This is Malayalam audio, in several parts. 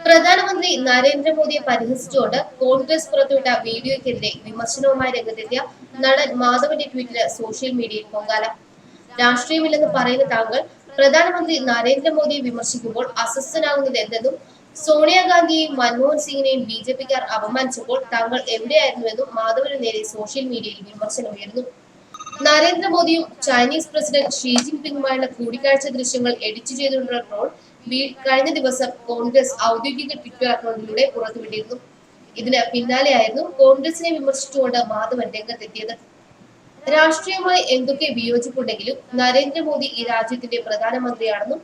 പ്രധാനമന്ത്രി നരേന്ദ്രമോദിയെ പരിഹസിച്ചുകൊണ്ട് കോൺഗ്രസ് പുറത്തുവിട്ട വീഡിയോയ്ക്കെതിരെ വിമർശനവുമായി രംഗത്തെത്തിയ നടൻ മാധവന്റെ ട്വീറ്റിന് സോഷ്യൽ മീഡിയയിൽ പൊങ്കാല. രാഷ്ട്രീയമില്ലെന്ന് പറയുന്ന താങ്കൾ പ്രധാനമന്ത്രി നരേന്ദ്രമോദിയെ വിമർശിക്കുമ്പോൾ അസ്വസ്ഥനാകുന്നത് എന്തെന്നും സോണിയാഗാന്ധിയെയും മൻമോഹൻ സിംഗിനെയും ബി.ജെ.പിക്കാർ അപമാനിച്ചപ്പോൾ താങ്കൾ എവിടെയായിരുന്നുവെന്നും മാധവന് നേരെ സോഷ്യൽ മീഡിയയിൽ വിമർശനമുയർന്നു. നരേന്ദ്രമോദിയും ചൈനീസ് പ്രസിഡന്റ് ഷീ ജിൻപിങ്ങുമായുള്ള കൂടിക്കാഴ്ച ദൃശ്യങ്ങൾ എഡിറ്റ് ചെയ്തുകൊണ്ടുള്ള ട്രോൾ കഴിഞ്ഞ ദിവസം കോൺഗ്രസ് ഔദ്യോഗിക ട്വിറ്റർ അക്കൗണ്ടിലൂടെ പുറത്തുവിട്ടിരുന്നു. ഇതിന് പിന്നാലെയായിരുന്നു കോൺഗ്രസിനെ വിമർശിച്ചുകൊണ്ട് മാധവൻ രംഗത്തെത്തിയത്. രാഷ്ട്രീയമായി എന്തൊക്കെ വിയോജിപ്പുണ്ടെങ്കിലും നരേന്ദ്രമോദി ഈ രാജ്യത്തിന്റെ പ്രധാനമന്ത്രിയാണെന്നും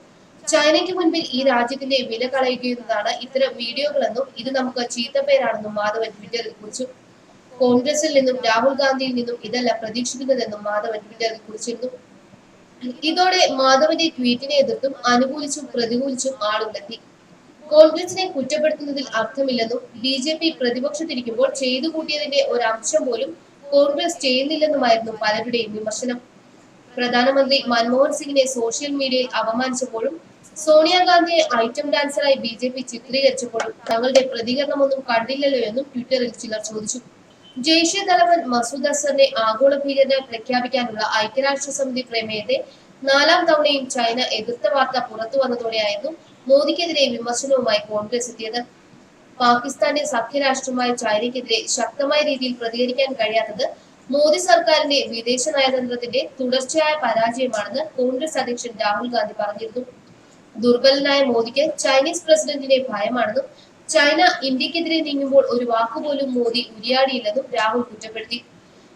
ചൈനയ്ക്ക് മുൻപിൽ ഈ രാജ്യത്തിന്റെ വില കളയുകയെന്നതാണ് ഇത്തരം വീഡിയോകളെന്നും ഇത് നമുക്ക് ചീത്തപ്പേരാണെന്നും മാധവൻ ട്വിറ്ററിൽ കുറിച്ചു. കോൺഗ്രസിൽ നിന്നും രാഹുൽ ഗാന്ധിയിൽ നിന്നും ഇതല്ല പ്രതീക്ഷിക്കുന്നതെന്നും മാധവൻ ട്വിറ്ററിൽ കുറിച്ചിരുന്നു. ഇതോടെ മാധവന്റെ ട്വീറ്റിനെ എതിർത്തും അനുകൂലിച്ചും പ്രതികൂലിച്ചും ആളുകളെത്തി. കോൺഗ്രസിനെ കുറ്റപ്പെടുത്തുന്നതിൽ അർത്ഥമില്ലെന്നും ബി.ജെ.പി പ്രതിപക്ഷത്തിരിക്കുമ്പോൾ ചെയ്തു കൂട്ടിയതിന്റെ ഒരംശം പോലും കോൺഗ്രസ് ചെയ്യുന്നില്ലെന്നുമായിരുന്നു പലരുടെയും വിമർശനം. പ്രധാനമന്ത്രി മൻമോഹൻ സിംഗിനെ സോഷ്യൽ മീഡിയയിൽ അപമാനിച്ചപ്പോഴും സോണിയാഗാന്ധിയെ ഐറ്റം ഡാൻസറായി ബി.ജെ.പി ചിത്രീകരിച്ചപ്പോഴും തങ്ങളുടെ പ്രതികരണമൊന്നും കണ്ടില്ലല്ലോ എന്നും ട്വിറ്ററിൽ ചിലർ ചോദിച്ചു. ജെയ്ഷെ തലവൻ മസൂദ് അസറിനെ ആഗോള ഭീകരനായി പ്രഖ്യാപിക്കാനുള്ള ഐക്യരാഷ്ട്രസമിതി പ്രമേയത്തെ 4ാം തവണയും ചൈന എതിർത്ത വാർത്ത പുറത്തു വന്നതോടെയായിരുന്നു മോദിക്കെതിരെ വിമർശനവുമായി കോൺഗ്രസ് എത്തിയത്. പാകിസ്ഥാന്റെ സഖ്യരാഷ്ട്രമായ ചൈനയ്ക്കെതിരെ ശക്തമായ രീതിയിൽ പ്രതികരിക്കാൻ കഴിയാത്തത് മോദി സർക്കാരിന്റെ വിദേശ നയതന്ത്രത്തിന്റെ തുടർച്ചയായ പരാജയമാണെന്ന് കോൺഗ്രസ് അധ്യക്ഷൻ രാഹുൽ ഗാന്ധി പറഞ്ഞിരുന്നു. ദുർബലനായ മോദിക്ക് ചൈനീസ് പ്രസിഡന്റിനെ ഭയമാണെന്നും ചൈന ഇന്ത്യക്കെതിരെ നീങ്ങുമ്പോൾ ഒരു വാക്കുപോലും മോദി ഉരിയാടിയില്ലെന്നും രാഹുൽ കുറ്റപ്പെടുത്തി.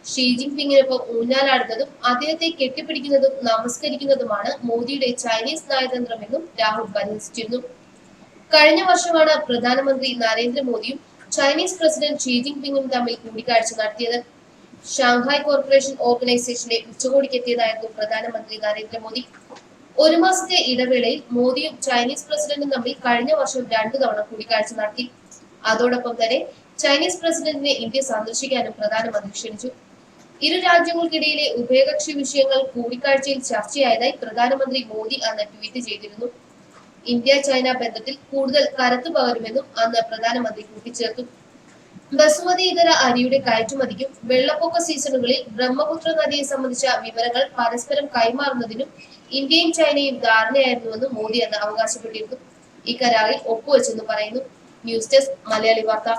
ഷീ ജിൻപിങ്ങിനൊപ്പം ഊഞ്ഞാലാടുന്നതും അദ്ദേഹത്തെ കെട്ടിപ്പിടിക്കുന്നതും നമസ്കരിക്കുന്നതുമാണ് മോദിയുടെ ചൈനീസ് നയതന്ത്രമെന്നും രാഹുൽ പരിഹസിച്ചിരുന്നു. കഴിഞ്ഞ വർഷമാണ് പ്രധാനമന്ത്രി നരേന്ദ്രമോദിയും ചൈനീസ് പ്രസിഡന്റ് ഷീ ജിൻപിങ്ങും തമ്മിൽ കൂടിക്കാഴ്ച നടത്തിയത്. ഷാങ്ഹായ് കോർപ്പറേഷൻ ഓർഗനൈസേഷന്റെ ഉച്ചകോടിക്കെത്തിയതായിരുന്നു പ്രധാനമന്ത്രി നരേന്ദ്രമോദി. ഒരു മാസത്തെ ഇടവേളയിൽ മോദിയും ചൈനീസ് പ്രസിഡന്റും തമ്മിൽ കഴിഞ്ഞ വർഷം 2 തവണ കൂടിക്കാഴ്ച നടത്തി. അതോടൊപ്പം തന്നെ ചൈനീസ് പ്രസിഡന്റിനെ ഇന്ത്യ സന്ദർശിക്കാനും പ്രധാനമന്ത്രി ക്ഷണിച്ചു. ഇരു രാജ്യങ്ങൾക്കിടയിലെ ഉഭയകക്ഷി വിഷയങ്ങൾ കൂടിക്കാഴ്ചയിൽ ചർച്ചയായതായി പ്രധാനമന്ത്രി മോദി അന്ന് ട്വീറ്റ് ചെയ്തിരുന്നു. ഇന്ത്യ ചൈന ബന്ധത്തിൽ കൂടുതൽ കരുത്തു പകരുമെന്നും അന്ന് പ്രധാനമന്ത്രി കൂട്ടിച്ചേർത്തു. ബസുമതി ഇതര അരിയുടെ കയറ്റുമതിക്കും വെള്ളപ്പൊക്ക സീസണുകളിൽ ബ്രഹ്മപുത്ര നദിയെ സംബന്ധിച്ച വിവരങ്ങൾ പരസ്പരം കൈമാറുന്നതിനും ഇന്ത്യയും ചൈനയും ധാരണയായിരുന്നുവെന്ന് മോദി അന്ന് അവകാശപ്പെട്ടിരുന്നു. ഈ കരാറിൽ ഒപ്പുവെച്ചെന്ന് പറയുന്നു. ന്യൂസ് ഡെസ്ക് മലയാളി വാർത്ത.